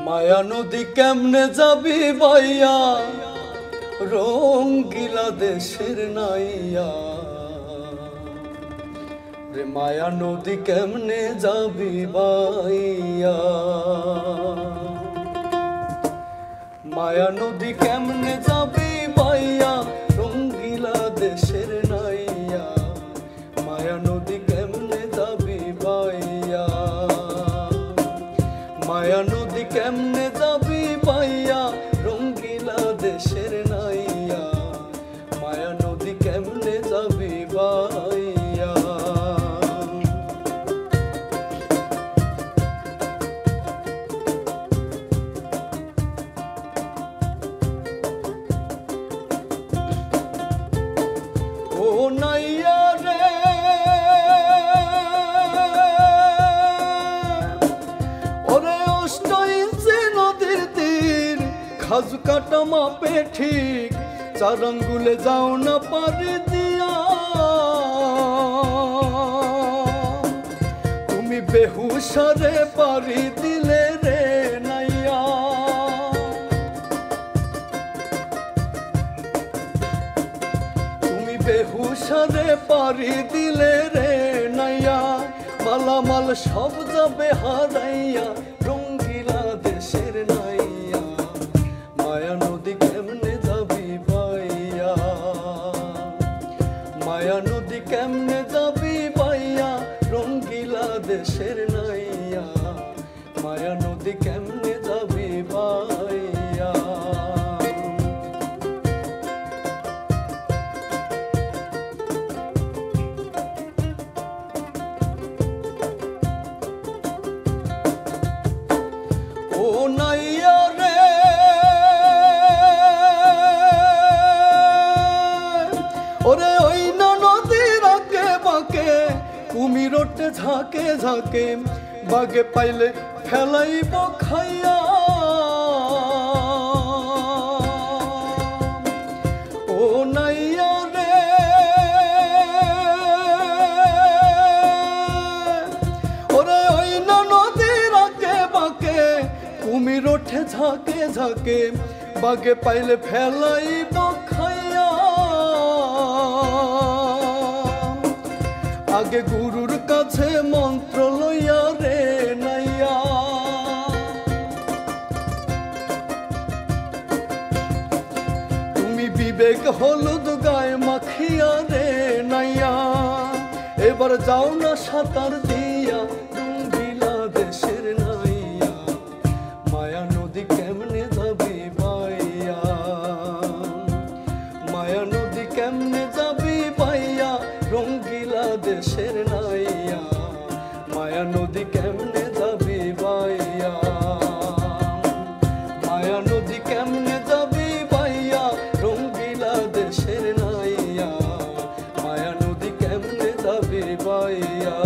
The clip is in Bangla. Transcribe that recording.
মায়া নদী কেমনে যাবি বাইয়া রঙ্গিলা দেশের নাইয়া রে মায়া নদী কেমনে যাবি বাইয়া মায়া নদী কেমনে যাবি বাইয়া রঙ্গিলা দেশের নাইয়া মায়া নদী কেমনে যাবি বাইয়া মায়া নদী কেমনে যাবি বাইয়া রঙ্গিলা দেশের নাইয়া মায়া নদী কেমনে যাবি বাইয়া ও নাইয়া রে ওরে অষ্ট ইঞ্চি নদীর তীর খাজু কাটা মাপে ঠিক চার আঙ্গুলে যাও না পারি দিয়া তুমি বেহুশারে পারি দিলে রে নাইয়া তুমি বেহুশারে পারি দিলে রে নাইয়া মালামাল সব যাবে হারাইয়া রঙ্গিলা দেশের নাইয়া মায়া নদী কেমনে যাবি বাইয়া মায়া নদী কেমনে যাবি বাইয়া রঙ্গিলা দেশের নাইয়া মায়া নদী কেমনে যাবি বাইয়া ও নাইয়া রে ওরে ওই না নদীর আগে বাঁকে কুমির ওঠে ঝাঁকে ঝাঁকে বাগে পাইলে ফেলাইব খাইয়া ও নাইয়া রে ওরে ওই না নদীর আগে বাঁকে কুমির ওঠে ঝাঁকে ঝাঁকে বাগে পাইলে ফেলাইব খাইয়া আগে গুরুর কাছে মন্ত্র লইয়া রে নাইয়া তুমি বিবেক হলুদ গায়ে মাখিয়া রে নাইয়া এবার যাও না সাঁতার দিয়া রঙ্গিলা দেশের নাইয়া মায়া নদী কেমনে যাবি বাইয়া মায়া নদী কেমনে যাবি বাইয়া রঙ্গিলা দেশের নাইয়া মায়া নদী কেমনে যাবি বাইয়া মায়া নদী কেমনে যাবি বাইয়া রঙ্গিলা দেশের নাইয়া মায়া নদী কেমনে যাবি বাইয়া।